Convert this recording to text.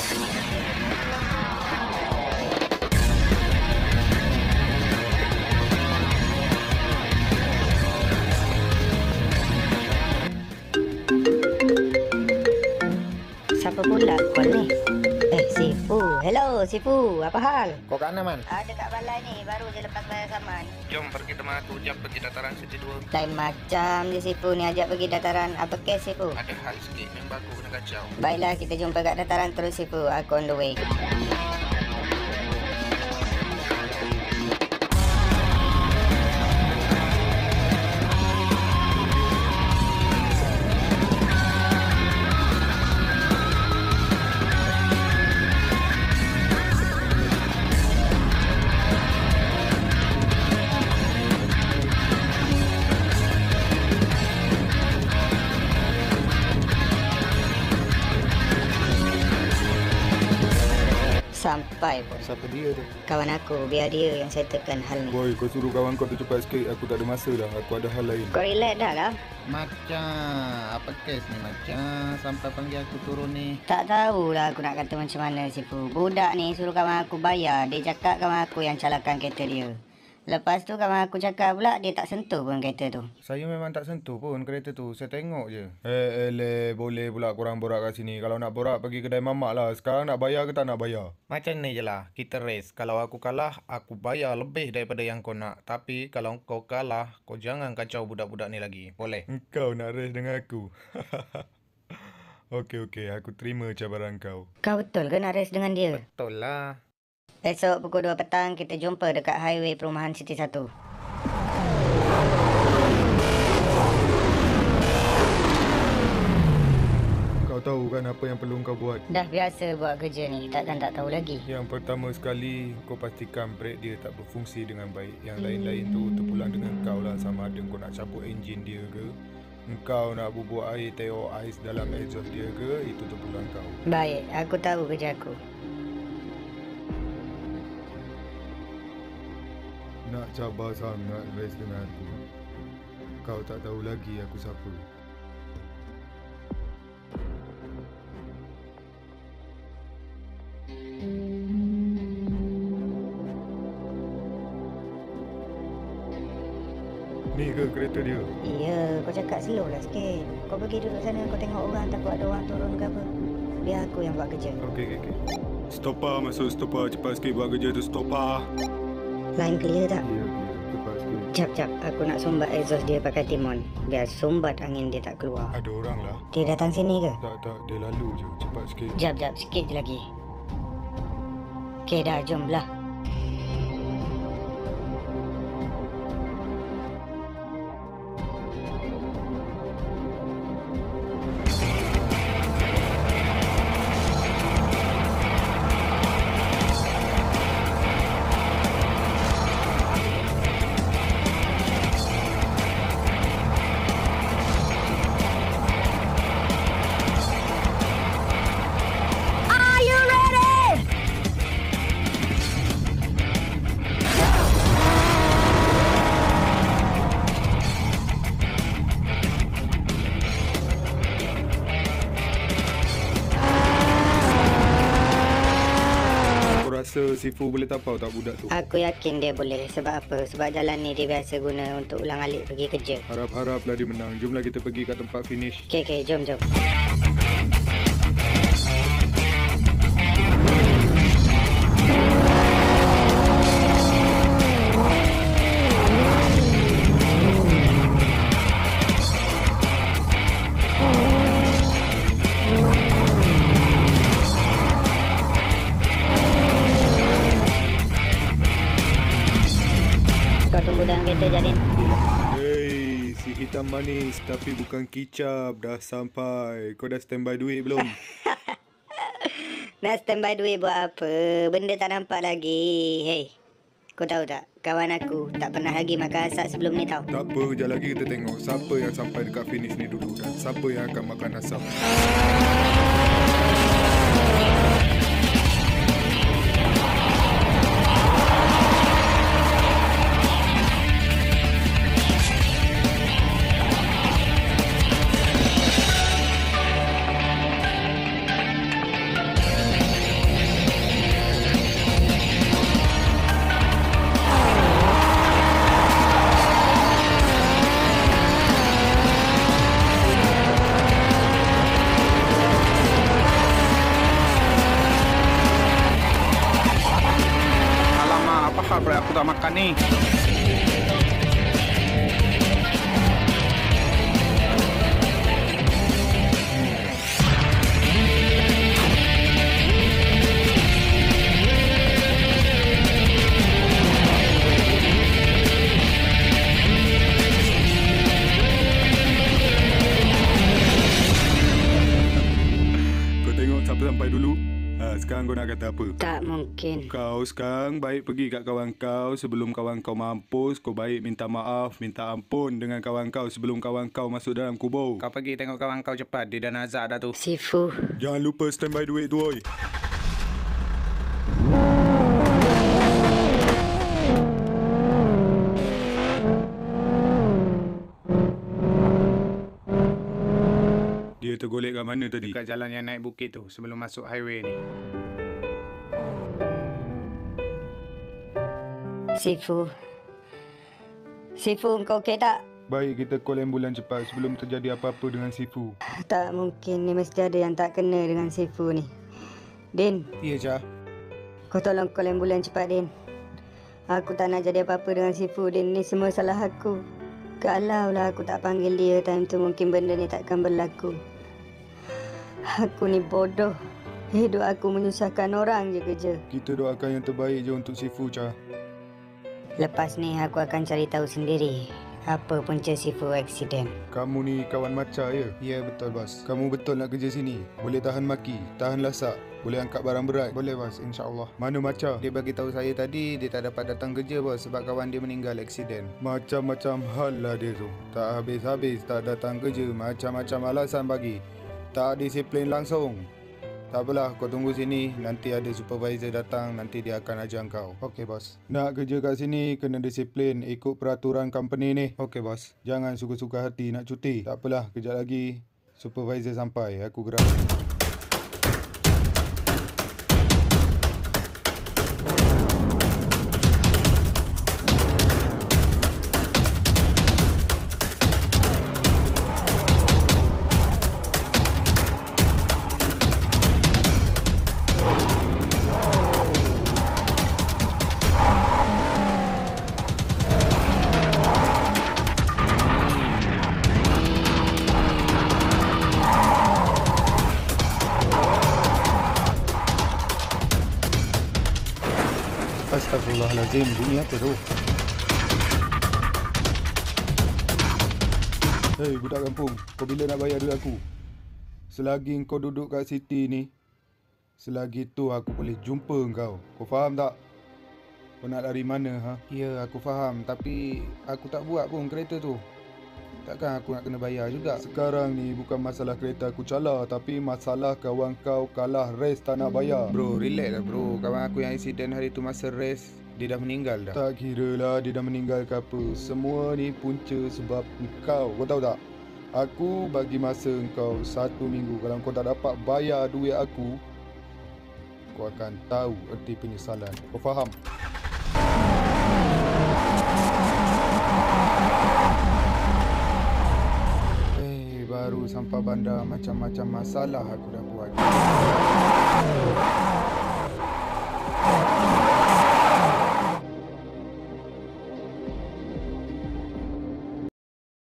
Siapa pula call ni? Sifu. Hello, Sifu. Apa hal? Kau kat mana, Man? Ada kat balai ni. Baru je lepas bayar saman. Jom pergi tempat aku, jam pergi dataran City 2. Lain macam je Sifu ni ajak pergi dataran. Apa kes Sifu? Ada hal sikit, member aku kena kacau. Baiklah, kita jumpa kat dataran terus Sifu. Aku on the way. Sampai pun. Siapa dia tu? Kawan aku, biar dia yang settlekan hal ni. Boy, kau suruh kawan kau tu cepat sikit. Aku tak ada masa dah. Aku ada hal lain. Kau relax dah lah. Macam, apa kes ni macam sampai panggil aku turun ni? Tak tahulah aku nak kata macam mana Sifu. Budak ni suruh kawan aku bayar. Dia cakap kawan aku yang calakkan kereta dia. Lepas tu kawan aku cakap pula dia tak sentuh pun kereta tu. Saya memang tak sentuh pun kereta tu. Saya tengok je. Boleh pula korang borak kat sini. Kalau nak borak pergi kedai mamak lah. Sekarang nak bayar ke tak nak bayar? Macam ni je lah, kita race. Kalau aku kalah, aku bayar lebih daripada yang kau nak. Tapi kalau kau kalah, kau jangan kacau budak-budak ni lagi. Boleh? Kau nak race dengan aku? Okey, aku terima cabaran kau. Kau betul ke nak race dengan dia? Betul lah. Esok pukul 2 petang kita jumpa dekat highway perumahan City 1. Kau tahu kan apa yang perlu kau buat? Dah biasa buat kerja ni, takkan tak tahu lagi. Yang pertama sekali, kau pastikan brake dia tak berfungsi dengan baik. Yang lain-lain tu terpulang dengan kau lah. Sama ada kau nak cabut enjin dia ke, engkau nak bubuk air teo ais dalam exhaust dia ke, itu terpulang kau. Baik, aku tahu kerja aku. Nak cabar sangat race dengan aku. Kau tak tahu lagi aku siapa. Ni ke kereta dia? Ya, kau cakap slow lah sikit. Kau pergi duduk sana, kau tengok orang, takut ada orang turun ke apa. Biar aku yang buat kerja. Okey. Stopper, masuk stopper. Cepat sikit buat kerja tu, stopper. Line clear tak? Ya, cepat sikit. Jap, aku nak sumbat exhaust dia pakai timon. Biar sumbat angin dia tak keluar. Ada orang lah. Dia datang sini ke? Tak, dia lalu je. Cepat sikit. Jap, sikit je lagi. Okey dah, jom belah. Rasa Sifu boleh tapau tak budak tu? Aku yakin dia boleh. Sebab apa? Sebab jalan ni dia biasa guna untuk ulang alik pergi kerja. Harap-haraplah dia menang. Jomlah kita pergi kat tempat finish. Okey, jom. Kau tunggu dalam kereta, Janin. Hey, si hitam manis tapi bukan kicap dah sampai. Kau dah standby duit belum? Nak standby duit buat apa? Benda tak nampak lagi. Hey, kau tahu tak? Kawan aku tak pernah lagi makan asap sebelum ni tau. Tak apa, kejap lagi kita tengok siapa yang sampai dekat finish ni dulu dan siapa yang akan makan asap. aku tak makan ni. Kau tengok siapa sampai dulu? Sekarang kau nak kata apa? Tak mungkin. Kau sekarang baik pergi kat kawan kau. Sebelum kawan kau mampus, kau baik minta maaf, minta ampun dengan kawan kau sebelum kawan kau masuk dalam kubur. Kau pergi tengok kawan kau cepat. Dia dah nazak dah tu. Sifu. Jangan lupa standby duit tu, oi. Dia tergolek kat mana tadi? Dekat jalan yang naik bukit tu sebelum masuk highway ni. Sifu. Sifu, kau okey tak? Baik, kita call ambulans cepat sebelum terjadi apa-apa dengan Sifu. Tak mungkin. Ni mesti ada yang tak kena dengan Sifu ni. Din, Ya, Jah. kau tolong call ambulans cepat, Din. Aku tak nak jadi apa-apa dengan Sifu, Din. Ni semua salah aku. Kalaulah aku tak panggil dia time tu, mungkin benda ni takkan berlaku. Aku ni bodoh. Hidup aku menyusahkan orang je kerja. Kita doakan yang terbaik je untuk Sifu, Cha. Lepas ni aku akan cari tahu sendiri apa punca Sifu aksiden. Kamu ni kawan Macha ya? Ya, betul, bos. Kamu betul nak kerja sini? Boleh tahan maki, tahan lasak, boleh angkat barang berat. Boleh, bos. InsyaAllah. Mana Macha? Dia bagi tahu saya tadi dia tak dapat datang kerja, bos, sebab kawan dia meninggal aksiden. Macam-macam hal lah dia tu. Tak habis-habis tak datang kerja, macam-macam alasan bagi. Tak disiplin langsung. Tak apalah, kau tunggu sini. Nanti ada supervisor datang, nanti dia akan ajar kau. Okey, bos. Nak kerja kat sini, kena disiplin. Ikut peraturan company ni. Okey, bos. Jangan suka-suka hati nak cuti. Tak apalah, kejap lagi supervisor sampai. Aku gerak. Astagfirullahalazim, bunyi apa tu? Hei budak kampung, kau bila nak bayar duit aku? Selagi kau duduk kat city ni, selagi tu aku boleh jumpa kau. Kau faham tak? Kau nak lari mana, ha? Ya, aku faham. Tapi aku tak buat pun kereta tu. Takkan aku nak kena bayar juga? Sekarang ni bukan masalah kereta aku calar, tapi masalah kawan kau kalah race tak nak bayar. Bro, relax lah bro. Kawan aku yang insiden hari tu masa race, dia dah meninggal dah. Tak kira lah dia dah meninggal ke apa. Semua ni punca sebab kau tahu tak? Aku bagi masa kau 1 minggu. Kalau kau tak dapat bayar duit aku, kau akan tahu erti penyesalan. Kau faham? Baru sampai bandar macam-macam masalah aku dah buat.